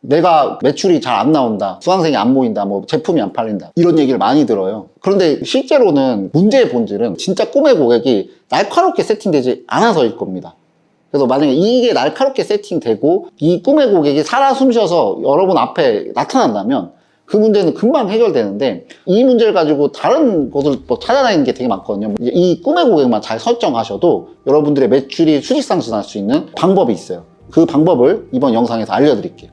내가 매출이 잘 안 나온다, 수강생이 안 모인다, 뭐 제품이 안 팔린다, 이런 얘기를 많이 들어요. 그런데 실제로는 문제의 본질은 진짜 꿈의 고객이 날카롭게 세팅되지 않아서일 겁니다. 그래서 만약에 이게 날카롭게 세팅되고 이 꿈의 고객이 살아 숨쉬어서 여러분 앞에 나타난다면 그 문제는 금방 해결되는데, 이 문제를 가지고 다른 것을 뭐 찾아다니는 게 되게 많거든요. 이 꿈의 고객만 잘 설정하셔도 여러분들의 매출이 수직 상승할 수 있는 방법이 있어요. 그 방법을 이번 영상에서 알려드릴게요.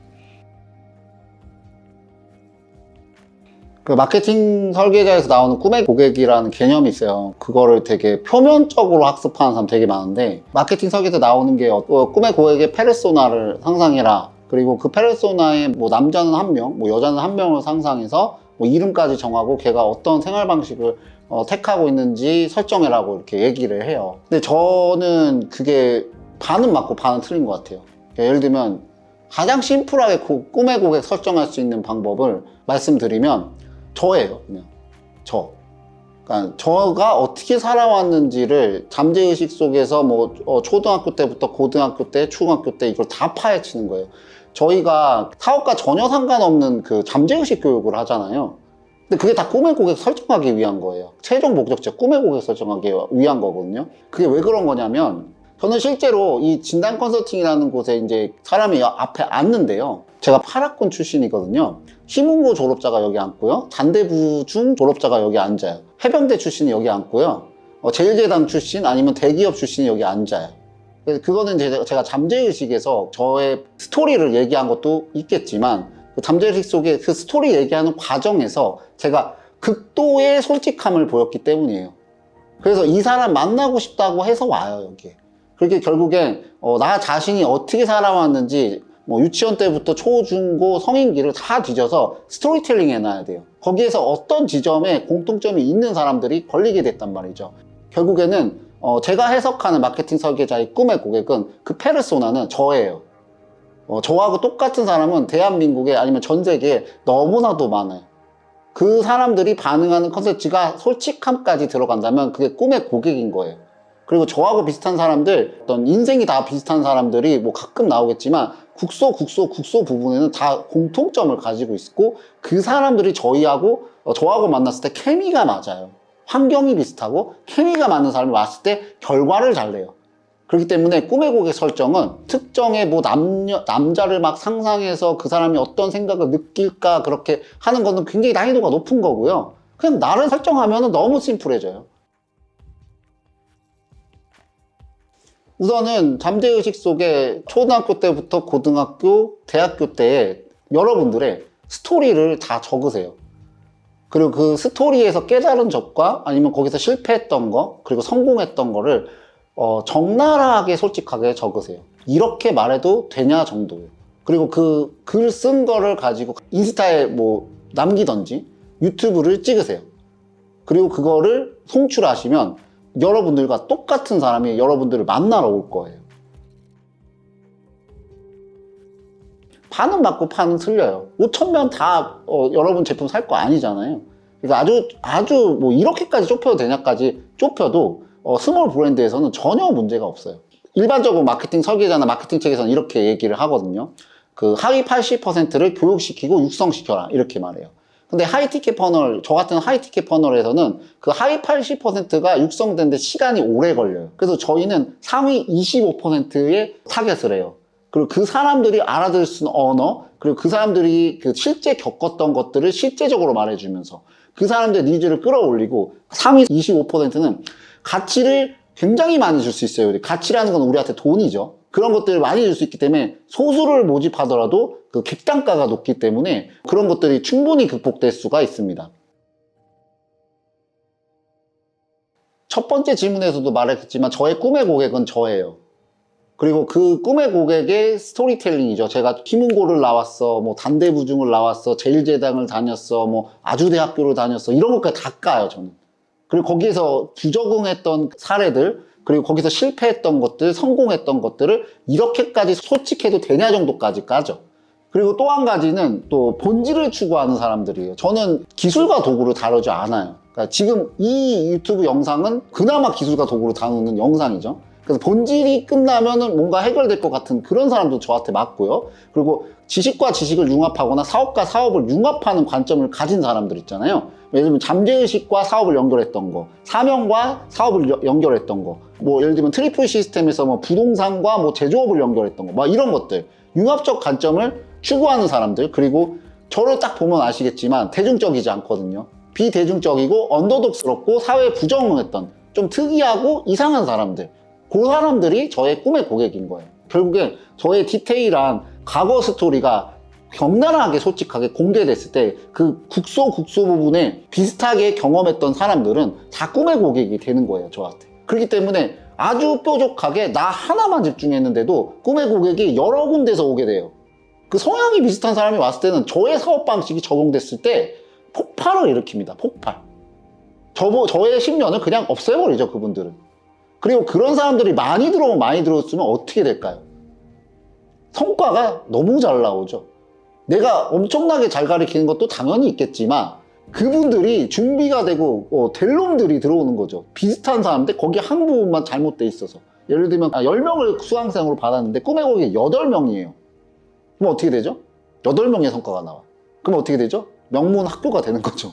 그 마케팅 설계자에서 나오는 꿈의 고객이라는 개념이 있어요. 그거를 되게 표면적으로 학습하는 사람 되게 많은데, 마케팅 설계자 나오는 게 꿈의 고객의 페르소나를 상상해라. 그리고 그 페르소나에 뭐 남자는 한 명, 뭐 여자는 한 명을 상상해서 뭐 이름까지 정하고 걔가 어떤 생활 방식을 택하고 있는지 설정해라고 이렇게 얘기를 해요. 근데 저는 그게 반은 맞고 반은 틀린 것 같아요. 예를 들면 가장 심플하게 꿈의 고객 설정할 수 있는 방법을 말씀드리면 저예요. 그냥 그러니까 저가 어떻게 살아왔는지를 잠재의식 속에서 뭐 초등학교 때부터 고등학교 때, 중학교 때 이걸 다 파헤치는 거예요. 저희가 사업과 전혀 상관없는 그 잠재의식 교육을 하잖아요. 근데 그게 다 꿈의 고객 설정하기 위한 거예요. 최종 목적지 꿈의 고객 설정하기 위한 거거든요. 그게 왜 그런 거냐면, 저는 실제로 이 진단 컨설팅이라는 곳에 이제 사람이 앞에 앉는데요. 제가 8학군 출신이거든요. 시문고 졸업자가 여기 앉고요. 단대부중 졸업자가 여기 앉아요. 해병대 출신이 여기 앉고요. 제일제당 출신 아니면 대기업 출신이 여기 앉아요. 그거는 제가 잠재의식에서 저의 스토리를 얘기한 것도 있겠지만, 그 잠재의식 속에 그 스토리 얘기하는 과정에서 제가 극도의 솔직함을 보였기 때문이에요. 그래서 이 사람 만나고 싶다고 해서 와요, 여기에. 그렇게 결국엔 나 자신이 어떻게 살아왔는지 뭐 유치원 때부터 초, 중, 고, 성인기를 다 뒤져서 스토리텔링 해놔야 돼요. 거기에서 어떤 지점에 공통점이 있는 사람들이 걸리게 됐단 말이죠. 결국에는 제가 해석하는 마케팅 설계자의 꿈의 고객은, 그 페르소나는 저예요. 저하고 똑같은 사람은 대한민국에 아니면 전 세계에 너무나도 많아요. 그 사람들이 반응하는 컨텐츠가 솔직함까지 들어간다면 그게 꿈의 고객인 거예요. 그리고 저하고 비슷한 사람들, 어떤 인생이 다 비슷한 사람들이 뭐 가끔 나오겠지만 국소 부분에는 다 공통점을 가지고 있고, 그 사람들이 저하고 만났을 때 케미가 맞아요. 환경이 비슷하고 케미가 맞는 사람이 왔을 때 결과를 잘 내요. 그렇기 때문에 꿈의 고객 설정은 특정의 뭐 남자를 막 상상해서 그 사람이 어떤 생각을 느낄까 그렇게 하는 거는 굉장히 난이도가 높은 거고요. 그냥 나를 설정하면 너무 심플해져요. 우선은 잠재의식 속에 초등학교 때부터 고등학교, 대학교 때에 여러분들의 스토리를 다 적으세요. 그리고 그 스토리에서 깨달은 점과 아니면 거기서 실패했던 거, 그리고 성공했던 거를 적나라하게 솔직하게 적으세요. 이렇게 말해도 되냐 정도예요. 그리고 그 글 쓴 거를 가지고 인스타에 뭐 남기던지 유튜브를 찍으세요. 그리고 그거를 송출하시면 여러분들과 똑같은 사람이 여러분들을 만나러 올 거예요. 반은 맞고 반은 틀려요. 5,000명 다 여러분 제품 살 거 아니잖아요. 그러니까 아주 뭐 이렇게까지 좁혀도 되냐까지 좁혀도 스몰 브랜드에서는 전혀 문제가 없어요. 일반적으로 마케팅 설계자나 마케팅 책에서는 이렇게 얘기를 하거든요. 그 하위 80%를 교육시키고 육성시켜라, 이렇게 말해요. 근데 하이티켓 퍼널, 저 같은 하이티켓 퍼널에서는 그 하위 80%가 육성되는데 시간이 오래 걸려요. 그래서 저희는 상위 25%의 타겟을 해요. 그리고 그 사람들이 알아들을 수 있는 언어, 그리고 그 사람들이 그 실제 겪었던 것들을 실제적으로 말해주면서 그 사람들의 니즈를 끌어올리고, 상위 25%는 가치를 굉장히 많이 줄 수 있어요. 가치라는 건 우리한테 돈이죠. 그런 것들을 많이 줄 수 있기 때문에 소수를 모집하더라도 그 객단가가 높기 때문에 그런 것들이 충분히 극복될 수가 있습니다. 첫 번째 질문에서도 말했지만 저의 꿈의 고객은 저예요. 그리고 그 꿈의 고객의 스토리텔링이죠. 제가 키문고를 나왔어, 뭐 단대부중을 나왔어, 제일제당을 다녔어, 뭐 아주대학교를 다녔어, 이런 것까지 다 까요, 저는. 그리고 거기에서 부적응했던 사례들, 그리고 거기서 실패했던 것들, 성공했던 것들을 이렇게까지 솔직해도 되냐 정도까지 까죠. 그리고 또 한 가지는 또 본질을 추구하는 사람들이에요. 저는 기술과 도구를 다루지 않아요. 그러니까 지금 이 유튜브 영상은 그나마 기술과 도구를 다루는 영상이죠. 그래서 본질이 끝나면은 뭔가 해결될 것 같은 그런 사람도 저한테 맞고요. 그리고 지식과 지식을 융합하거나 사업과 사업을 융합하는 관점을 가진 사람들 있잖아요. 예를 들면 잠재의식과 사업을 연결했던 거, 사명과 사업을 연결했던 거, 뭐 예를 들면 트리플 시스템에서 뭐 부동산과 뭐 제조업을 연결했던 거, 막 이런 것들, 융합적 관점을 추구하는 사람들. 그리고 저를 딱 보면 아시겠지만 대중적이지 않거든요. 비대중적이고 언더독스럽고 사회에 부정했던 좀 특이하고 이상한 사람들, 그 사람들이 저의 꿈의 고객인 거예요. 결국에 저의 디테일한 과거 스토리가 격렬하게 솔직하게 공개됐을 때 그 국소 부분에 비슷하게 경험했던 사람들은 다 꿈의 고객이 되는 거예요, 저한테. 그렇기 때문에 아주 뾰족하게 나 하나만 집중했는데도 꿈의 고객이 여러 군데서 오게 돼요. 그 성향이 비슷한 사람이 왔을 때는 저의 사업 방식이 적용됐을 때 폭발을 일으킵니다. 폭발. 저의 10년을 그냥 없애버리죠, 그분들은. 그리고 그런 사람들이 많이 들어오면 많이 들어왔으면 어떻게 될까요? 성과가 너무 잘 나오죠. 내가 엄청나게 잘 가르치는 것도 당연히 있겠지만 그분들이 준비가 되고 될 놈들이 들어오는 거죠. 비슷한 사람인데 거기 한 부분만 잘못돼 있어서. 예를 들면 10명을 수강생으로 받았는데 꿈의 고객이 8명이에요. 그럼 어떻게 되죠? 8명의 성과가 나와. 그럼 어떻게 되죠? 명문 학교가 되는 거죠.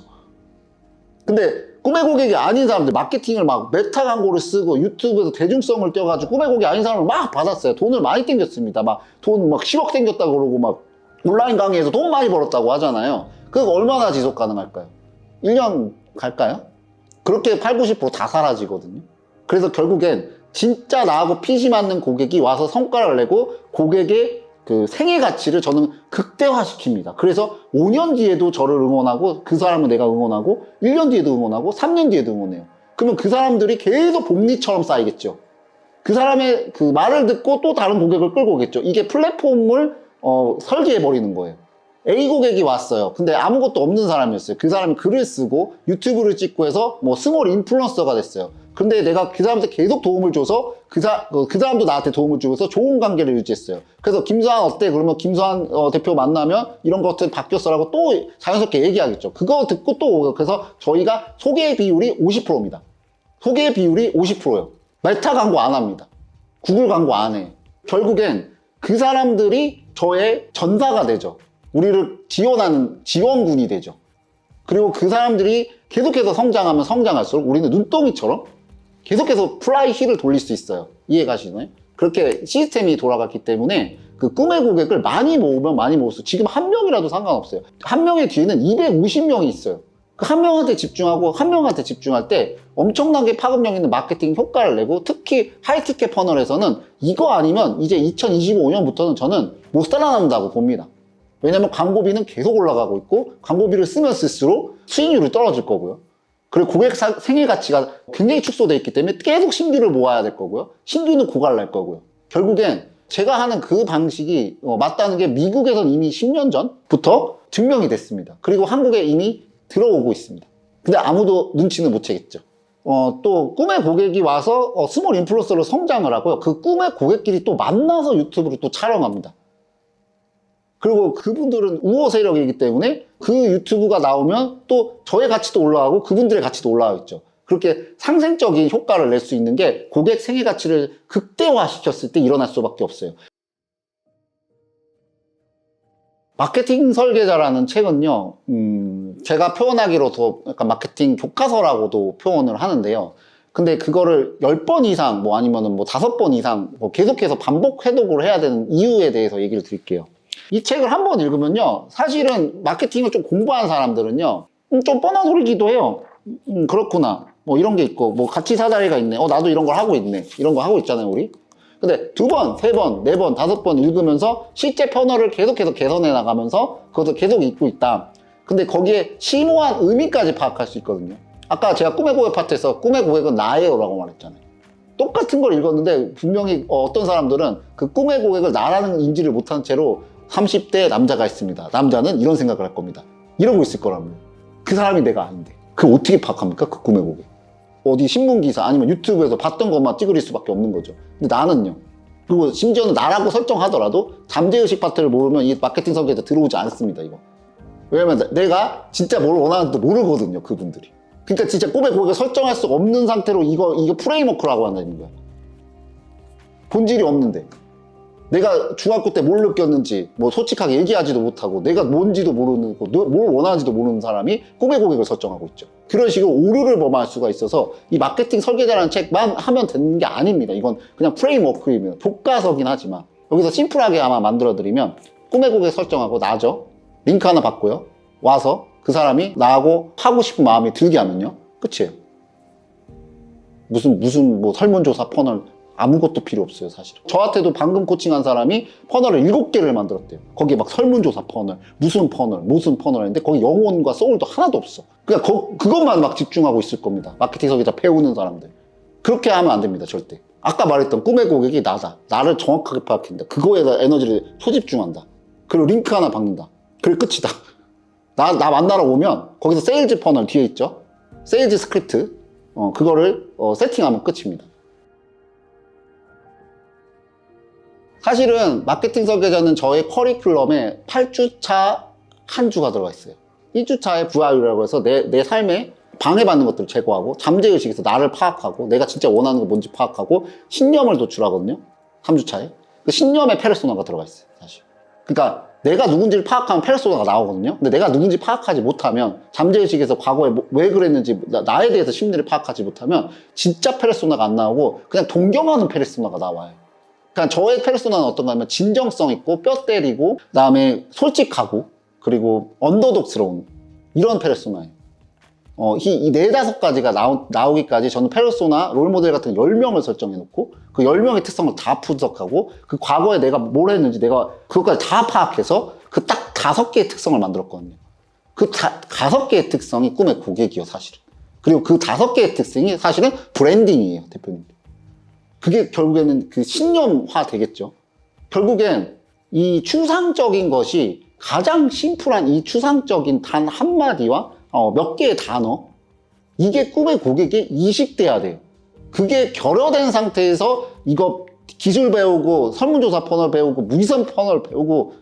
근데 꿈의 고객이 아닌 사람들, 마케팅을 막 메타 광고를 쓰고 유튜브에서 대중성을 띄워가지고 꿈의 고객이 아닌 사람을 막 받았어요. 돈을 많이 땡겼습니다. 돈 10억 땡겼다고 그러고 막 온라인 강의에서 돈 많이 벌었다고 하잖아요. 그거 얼마나 지속 가능할까요? 1년 갈까요? 그렇게 80, 90% 다 사라지거든요. 그래서 결국엔 진짜 나하고 핏이 맞는 고객이 와서 성과를 내고 고객의 그 생애 가치를 저는 극대화시킵니다. 그래서 5년 뒤에도 저를 응원하고 그 사람을 내가 응원하고 1년 뒤에도 응원하고 3년 뒤에도 응원해요. 그러면 그 사람들이 계속 복리처럼 쌓이겠죠. 그 사람의 그 말을 듣고 또 다른 고객을 끌고 오겠죠. 이게 플랫폼을 설계해버리는 거예요. A 고객이 왔어요. 근데 아무것도 없는 사람이었어요. 그 사람이 글을 쓰고 유튜브를 찍고 해서 뭐 스몰 인플루언서가 됐어요. 근데 내가 그 사람한테 계속 도움을 줘서 그 사람도 나한테 도움을 주고서 좋은 관계를 유지했어요. 그래서 김수환 어때? 그러면 김수환 대표 만나면 이런 것들 바뀌었어라고 또 자연스럽게 얘기하겠죠. 그거 듣고 또 오고. 그래서 저희가 소개 비율이 50%입니다. 소개 비율이 50%예요. 메타 광고 안 합니다. 구글 광고 안 해. 결국엔 그 사람들이 저의 전사가 되죠. 우리를 지원하는 지원군이 되죠. 그리고 그 사람들이 계속해서 성장하면 성장할수록 우리는 눈덩이처럼 계속해서 플라이 휠을 돌릴 수 있어요. 이해 가시나요? 그렇게 시스템이 돌아갔기 때문에 그 꿈의 고객을 많이 모으면 많이 모을수록 지금 한 명이라도 상관없어요. 한 명의 뒤에는 250명이 있어요. 그 한 명한테 집중하고 한 명한테 집중할 때 엄청나게 파급력 있는 마케팅 효과를 내고 특히 하이티켓 퍼널에서는 이거 아니면 이제 2025년부터는 저는 못 살아난다고 봅니다. 왜냐면 광고비는 계속 올라가고 있고 광고비를 쓰면 쓸수록 수익률이 떨어질 거고요. 그리고 고객 생애 가치가 굉장히 축소되어 있기 때문에 계속 신규를 모아야 될 거고요. 신규는 고갈날 거고요. 결국엔 제가 하는 그 방식이 맞다는 게 미국에선 이미 10년 전부터 증명이 됐습니다. 그리고 한국에 이미 들어오고 있습니다. 근데 아무도 눈치는 못 채겠죠. 또 꿈의 고객이 와서 스몰 인플루언서로 성장을 하고요. 그 꿈의 고객끼리 또 만나서 유튜브를 또 촬영합니다. 그리고 그분들은 우호 세력이기 때문에 그 유튜브가 나오면 또 저의 가치도 올라가고 그분들의 가치도 올라가겠죠. 그렇게 상생적인 효과를 낼 수 있는 게 고객 생애 가치를 극대화시켰을 때 일어날 수밖에 없어요. 마케팅 설계자라는 책은요, 제가 표현하기로 더 약간 마케팅 교과서라고도 표현을 하는데요. 근데 그거를 10번 이상, 뭐 아니면은 뭐 5번 이상 계속해서 반복 해독을 해야 되는 이유에 대해서 얘기를 드릴게요. 이 책을 한 번 읽으면요, 사실은 마케팅을 좀 공부한 사람들은요, 좀 뻔한 소리기도 해요. 그렇구나. 뭐 이런 게 있고, 뭐 가치 사다리가 있네. 나도 이런 걸 하고 있네. 이런 거 하고 있잖아요, 우리. 근데 2번, 3번, 4번, 5번 읽으면서 실제 패널을 계속해서 개선해 나가면서 그것을 계속 읽고 있다. 근데 거기에 심오한 의미까지 파악할 수 있거든요. 아까 제가 꿈의 고객 파트에서 꿈의 고객은 나예요 라고 말했잖아요. 똑같은 걸 읽었는데 분명히 어떤 사람들은 그 꿈의 고객을 나라는 인지를 못한 채로 30대 남자가 있습니다. 남자는 이런 생각을 할 겁니다. 이러고 있을 거라면 그 사람이 내가 아닌데 그걸 어떻게 파악합니까? 그 꿈의 고객. 어디 신문기사 아니면 유튜브에서 봤던 것만 찌그릴 수밖에 없는 거죠. 근데 나는요. 그리고 심지어는 나라고 설정하더라도 잠재의식 파트를 모르면 이 마케팅 설계자 들어오지 않습니다. 이거. 왜냐면 내가 진짜 뭘 원하는지도 모르거든요. 그분들이. 그러니까 진짜 꿈의 고객을 설정할 수 없는 상태로 이거 프레임워크라고 한다는 거야. 본질이 없는데. 내가 중학교 때 뭘 느꼈는지 뭐 솔직하게 얘기하지도 못하고 내가 뭔지도 모르는 거, 뭘 원하는지도 모르는 사람이 꿈의 고객을 설정하고 있죠. 그런 식으로 오류를 범할 수가 있어서 이 마케팅 설계자라는 책만 하면 되는 게 아닙니다. 이건 그냥 프레임워크입니다. 교과서긴 하지만 여기서 심플하게 아마 만들어드리면 꿈의 고객 설정하고 나죠. 링크 하나 받고요. 와서 그 사람이 나하고 하고 싶은 마음이 들게 하면요. 끝이에요. 무슨 뭐 설문조사 퍼널 아무것도 필요 없어요, 사실. 저한테도 방금 코칭한 사람이 퍼널을 7개를 만들었대요. 거기에 막 설문조사 퍼널, 무슨 퍼널 했는데 거기 영혼과 소울도 하나도 없어. 그냥 그것만 막 집중하고 있을 겁니다. 마케팅 설계자 배우는 사람들. 그렇게 하면 안 됩니다, 절대. 아까 말했던 꿈의 고객이 나다. 나를 정확하게 파악한다. 그거에다 에너지를 소집중한다. 그리고 링크 하나 박는다. 그게 끝이다. 나 만나러 오면 거기서 세일즈 퍼널 뒤에 있죠? 세일즈 스크립트. 그거를 세팅하면 끝입니다. 사실은 마케팅 설계자는 저의 커리큘럼에 8주차 한 주가 들어가 있어요. 1주차에 VR이라고 해서 내 삶에 방해받는 것들을 제거하고 잠재의식에서 나를 파악하고 내가 진짜 원하는 게 뭔지 파악하고 신념을 도출하거든요. 3주차에. 그 신념에 페르소나가 들어가 있어요. 사실. 그러니까 내가 누군지를 파악하면 페르소나가 나오거든요. 근데 내가 누군지 파악하지 못하면 잠재의식에서 과거에 왜 그랬는지 나에 대해서 심리를 파악하지 못하면 진짜 페르소나가 안 나오고 그냥 동경하는 페르소나가 나와요. 그러니까 저의 페르소나는 어떤가 하면 진정성 있고 뼈 때리고 그다음에 솔직하고 그리고 언더독스러운 이런 페르소나예요. 이 4-5가지가 나오기까지 저는 페르소나 롤모델 같은 10명을 설정해 놓고 그 10명의 특성을 다 분석하고 그 과거에 내가 뭘 했는지 내가 그것까지 다 파악해서 그 딱 5개의 특성을 만들었거든요. 그 5개의 특성이 꿈의 고객이요, 사실은. 그리고 그 5개의 특성이 사실은 브랜딩이에요, 대표님. 그게 결국에는 그 신념화 되겠죠. 결국엔 이 추상적인 것이 가장 심플한 이 추상적인 단 한마디와 몇 개의 단어, 이게 꿈의 고객이 이식돼야 돼요. 그게 결여된 상태에서 이거 기술 배우고 설문조사 퍼널 배우고 무이선 퍼널 배우고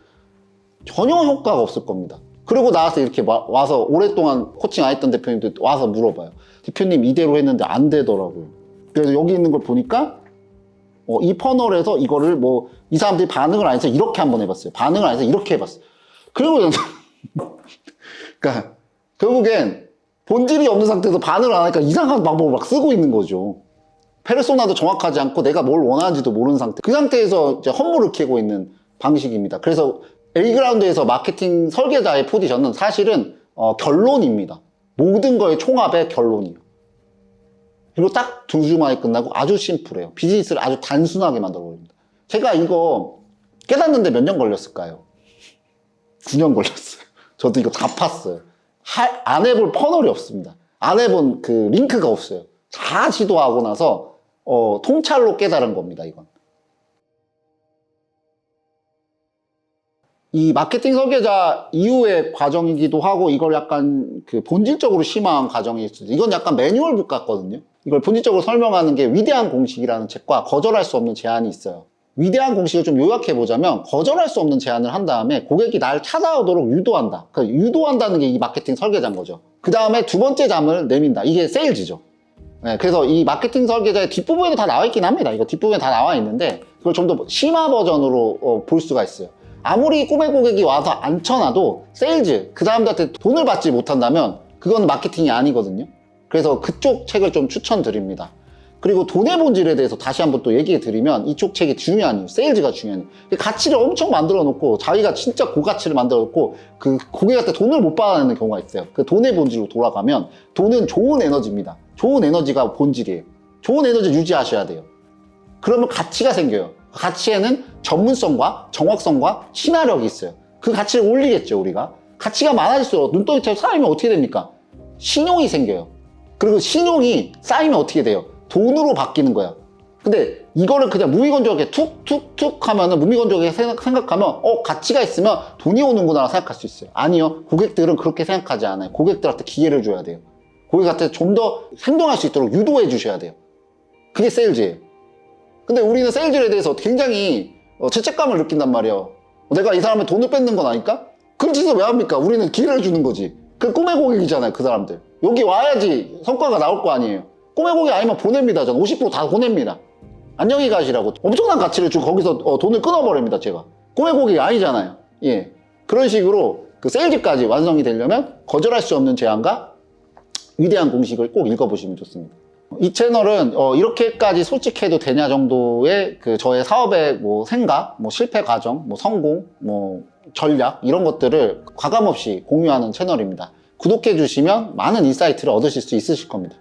전혀 효과가 없을 겁니다. 그리고 나와서 이렇게 와서 오랫동안 코칭 안 했던 대표님들 와서 물어봐요. 대표님 이대로 했는데 안 되더라고요. 그래서 여기 있는 걸 보니까 이 퍼널에서 이거를 뭐 이 사람들이 반응을 안 해서 이렇게 한번 해봤어요. 반응을 안 해서 이렇게 해봤어요. 그리고 그러니까 결국엔 본질이 없는 상태에서 반응을 안 하니까 이상한 방법을 막 쓰고 있는 거죠. 페르소나도 정확하지 않고 내가 뭘 원하는지도 모르는 상태. 그 상태에서 이제 헛물을 캐고 있는 방식입니다. 그래서 A그라운드에서 마케팅 설계자의 포지션은 사실은 결론입니다. 모든 거의 총합의 결론이에요. 그리고 딱 2주 만에 끝나고 아주 심플해요. 비즈니스를 아주 단순하게 만들어버립니다. 제가 이거 깨닫는데 몇 년 걸렸을까요? 9년 걸렸어요. 저도 이거 다 팠어요. 안 해볼 퍼널이 없습니다. 안 해본 그 링크가 없어요. 다 시도하고 나서 통찰로 깨달은 겁니다, 이건. 이 마케팅 설계자 이후의 과정이기도 하고 이걸 약간 그 본질적으로 심화한 과정이 있어요. 이건 약간 매뉴얼북 같거든요. 이걸 본질적으로 설명하는 게 위대한 공식이라는 책과 거절할 수 없는 제안이 있어요. 위대한 공식을 좀 요약해 보자면 거절할 수 없는 제안을 한 다음에 고객이 날 찾아오도록 유도한다. 그러니까 유도한다는 게 이 마케팅 설계자인 거죠. 그 다음에 두 번째 잠을 내민다. 이게 세일즈죠. 네, 그래서 이 마케팅 설계자의 뒷부분에도 다 나와 있긴 합니다. 이거 뒷부분에 다 나와 있는데 그걸 좀 더 심화 버전으로 볼 수가 있어요. 아무리 꿈의 고객이 와서 앉혀놔도 세일즈, 그 사람들한테 돈을 받지 못한다면 그건 마케팅이 아니거든요. 그래서 그쪽 책을 좀 추천드립니다. 그리고 돈의 본질에 대해서 다시 한번 또 얘기해 드리면 이쪽 책이 중요한 이유, 세일즈가 중요한 이유. 가치를 엄청 만들어 놓고 자기가 진짜 고가치를 만들어 놓고 그 고객한테 돈을 못 받아내는 경우가 있어요. 그 돈의 본질로 돌아가면 돈은 좋은 에너지입니다. 좋은 에너지가 본질이에요. 좋은 에너지 유지하셔야 돼요. 그러면 가치가 생겨요. 가치에는 전문성과 정확성과 친화력이 있어요. 그 가치를 올리겠죠, 우리가. 가치가 많아질수록 눈덩이처럼 쌓이면 어떻게 됩니까? 신용이 생겨요. 그리고 신용이 쌓이면 어떻게 돼요? 돈으로 바뀌는 거야. 근데 이거를 그냥 무미건조하게 툭툭툭 하면은 무미건조하게 생각하면 가치가 있으면 돈이 오는구나 생각할 수 있어요. 아니요. 고객들은 그렇게 생각하지 않아요. 고객들한테 기회를 줘야 돼요. 고객한테 좀 더 행동할 수 있도록 유도해 주셔야 돼요. 그게 세일즈예요. 근데 우리는 세일즈에 대해서 굉장히 죄책감을 느낀단 말이에요. 내가 이 사람의 돈을 뺏는 건 아닐까? 그런 짓을 왜 합니까? 우리는 기회를 주는 거지. 그 꿈의 고객이잖아요, 그 사람들. 여기 와야지 성과가 나올 거 아니에요. 꿈의 고객 아니면 보냅니다. 저는 50% 다 보냅니다. 안녕히 가시라고 엄청난 가치를 주고 거기서 돈을 끊어버립니다. 제가 꿈의 고객이 아니잖아요. 예, 그런 식으로 그 세일즈까지 완성이 되려면 거절할 수 없는 제안과 위대한 공식을 꼭 읽어보시면 좋습니다. 이 채널은 이렇게까지 솔직해도 되냐 정도의 그 저의 사업의 뭐 생각, 뭐 실패 과정, 뭐 성공, 뭐 전략 이런 것들을 과감없이 공유하는 채널입니다. 구독해 주시면 많은 인사이트를 얻으실 수 있으실 겁니다.